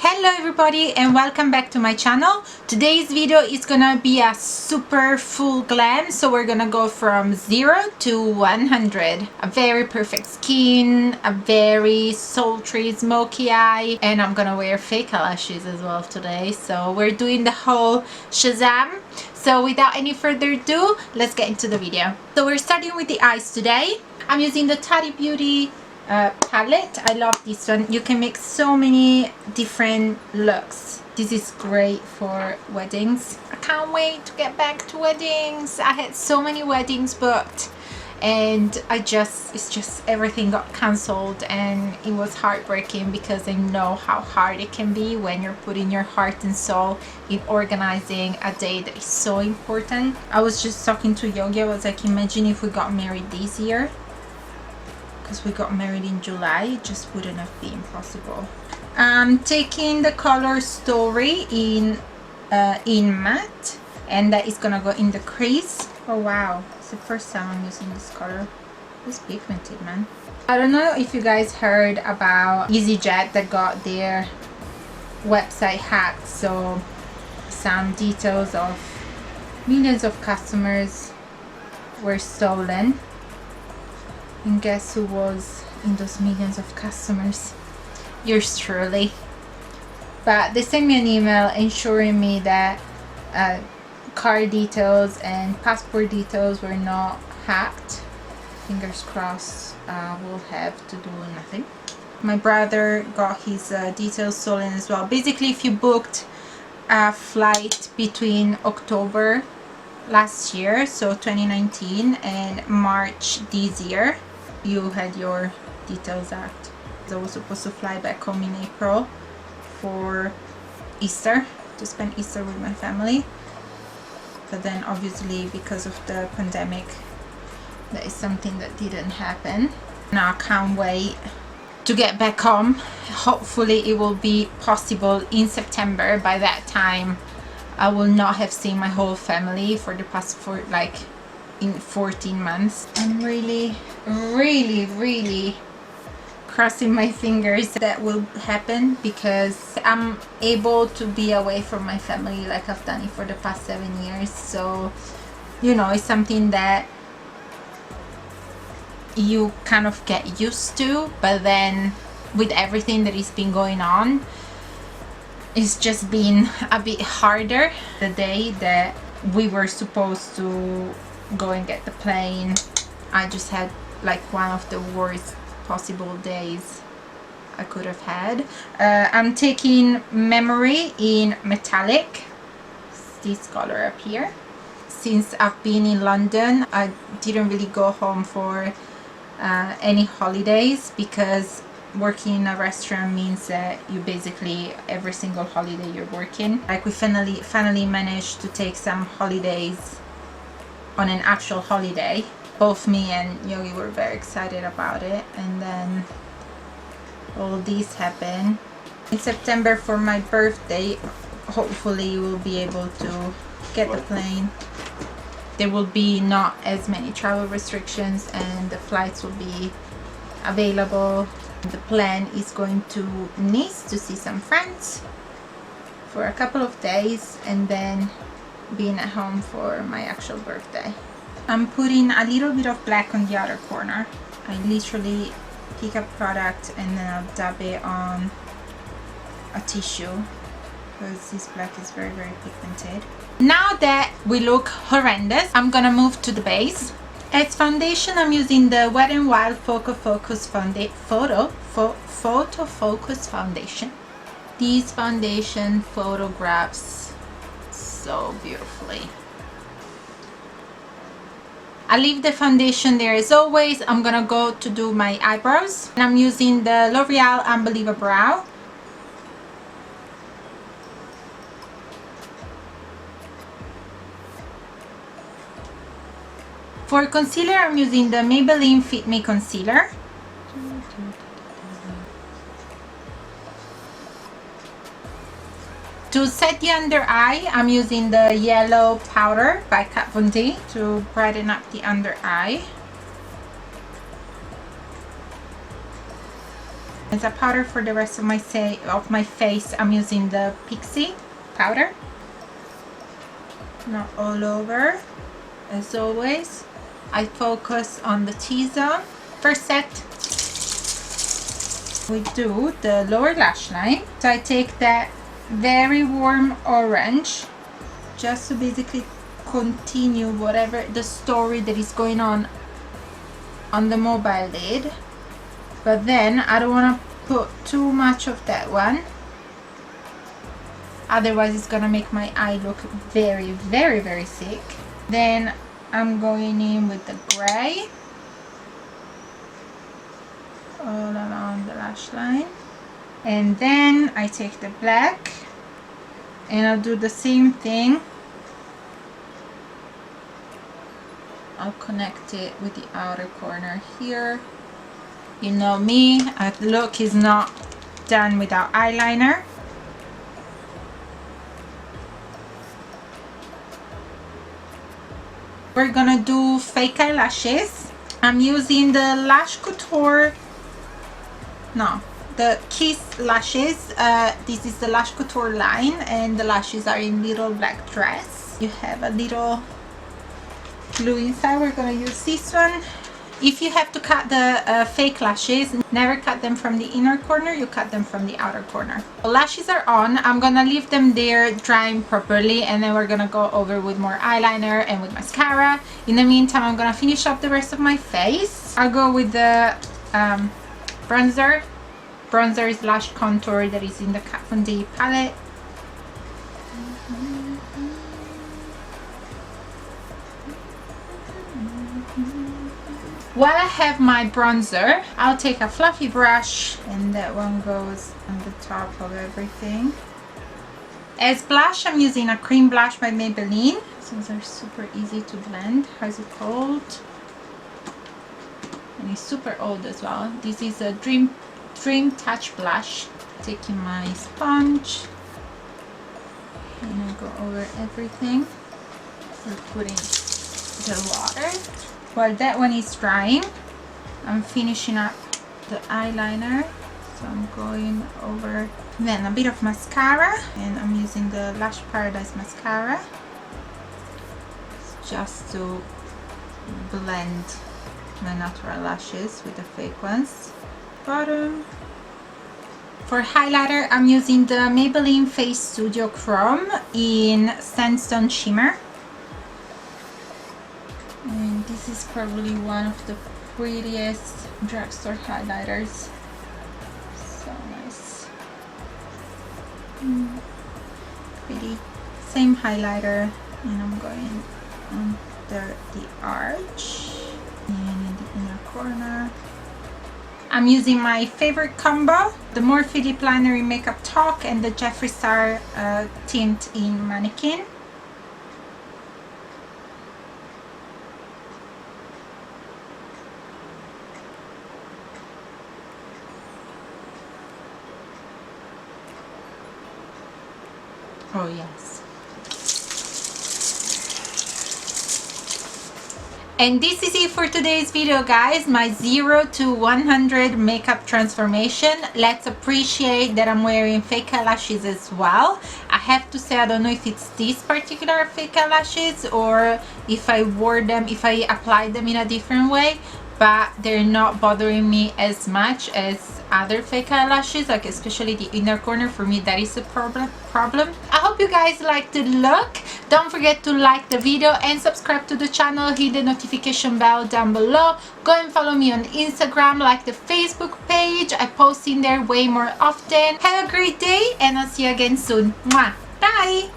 Hello everybody and welcome back to my channel. Today's video is gonna be a super full glam, so we're gonna go from 0 to 100. A very perfect skin, a very sultry smoky eye, and I'm gonna wear fake eyelashes as well today, so we're doing the whole Shazam. So without any further ado, let's get into the video. So we're starting with the eyes today. I'm using the Tati Beauty palette. I love this one. You can make so many different looks. This is great for weddings. I can't wait to get back to weddings. I had so many weddings booked and it's just everything got cancelled, and it was heartbreaking because I know how hard it can be when you're putting your heart and soul in organizing a day that is so important. I was just talking to Yogi. I was like, imagine if we got married this year, because we got married in July. It just wouldn't have been possible. I'm taking the color Story in matte, and that is gonna go in the crease. Oh wow, it's the first time I'm using this color. It's pigmented, man. I don't know if you guys heard about EasyJet that got their website hacked, so some details of millions of customers were stolen. And guess who was in those millions of customers? Yours truly. But they sent me an email ensuring me that card details and passport details were not hacked. Fingers crossed. We'll have to do nothing. My brother got his details stolen as well. Basically, if you booked a flight between October last year, so 2019, and March this year, you had your details hacked. I was supposed to fly back home in April for Easter, to spend Easter with my family, but then obviously because of the pandemic, that is something that didn't happen. Now I can't wait to get back home. Hopefully it will be possible in September. By that time I will not have seen my whole family for the past in 14 months. I'm really crossing my fingers that will happen, because I'm able to be away from my family like I've done it for the past 7 years. So, you know, it's something that you kind of get used to, but then with everything that has been going on, it's just been a bit harder. The day that we were supposed to go and get the plane, I just had like one of the worst possible days I could have had. I'm taking Memory in metallic. It's this color up here. Since I've been in London, I didn't really go home for any holidays, because working in a restaurant means that you basically every single holiday you're working. Like, we finally managed to take some holidays on an actual holiday. Both me and Yogi were very excited about it, and then all this happened. In September for my birthday, hopefully we'll be able to get the plane. There will be not as many travel restrictions and the flights will be available. The plan is going to Nice to see some friends for a couple of days, and then being at home for my actual birthday. I'm putting a little bit of black on the outer corner. I literally pick a product and then I'll dab it on a tissue, because this black is very pigmented. Now that we look horrendous, I'm gonna move to the base. As foundation, I'm using the Wet n Wild Photo Focus Foundation. This foundation photographs so beautifully. I leave the foundation there as always. I'm gonna go to do my eyebrows, and I'm using the L'Oreal Unbelievable Brow. For concealer, I'm using the Maybelline Fit Me Concealer. To set the under eye, I'm using the Yellow Powder by Kat Von D to brighten up the under eye. As a powder for the rest of my face, I'm using the Pixie powder. Not all over. As always, I focus on the T-zone. First set, we do the lower lash line. So I take that very warm orange just to basically continue whatever the story that is going on the mobile lid. But then I don't want to put too much of that one, otherwise it's gonna make my eye look very, very, very thick. Then I'm going in with the gray all along the lash line, and then I take the black and I'll do the same thing. I'll connect it with the outer corner here. You know me, a look is not done without eyeliner. We're gonna do fake eyelashes. I'm using the Lash Couture, no, the Kiss lashes. This is the Lash Couture line, and the lashes are in little black dress. You have a little glue inside. We're gonna use this one. If you have to cut the fake lashes, never cut them from the inner corner, you cut them from the outer corner. The lashes are on. I'm gonna leave them there drying properly, and then we're gonna go over with more eyeliner and with mascara. In the meantime, I'm gonna finish up the rest of my face. I'll go with the bronzer. Bronzer is Lash Contour that is in the Kat Von D palette. While I have my bronzer, I'll take a fluffy brush, and that one goes on the top of everything. As blush, I'm using a cream blush by Maybelline. These are super easy to blend. How's it called? And it's super old as well. This is a Dream Touch blush. Taking my sponge, and I go over everything. We're putting the water. While that one is drying, I'm finishing up the eyeliner. So I'm going over then a bit of mascara, and I'm using the Lash Paradise mascara just to blend my natural lashes with the fake ones. Bottom. For highlighter, I'm using the Maybelline Face Studio Chrome in Sandstone Shimmer. And this is probably one of the prettiest drugstore highlighters. So nice. Pretty. Same highlighter, and I'm going under the arch and in the inner corner. I'm using my favorite combo, the Morphe Lip Liner in Makeup Talk and the Jeffree Star tint in Mannequin. Oh yes. And this is it for today's video, guys. My 0 to 100 makeup transformation. Let's appreciate that I'm wearing fake eyelashes as well. I have to say, I don't know if it's these particular fake eyelashes or if I wore them, if I applied them in a different way, but they're not bothering me as much as other fake eyelashes, like especially the inner corner. For me, that is a problem. I hope you guys liked the look. Don't forget to like the video and subscribe to the channel. Hit the notification bell down below. Go and follow me on Instagram, like the Facebook page. I post in there way more often. Have a great day, and I'll see you again soon. Mwah. Bye.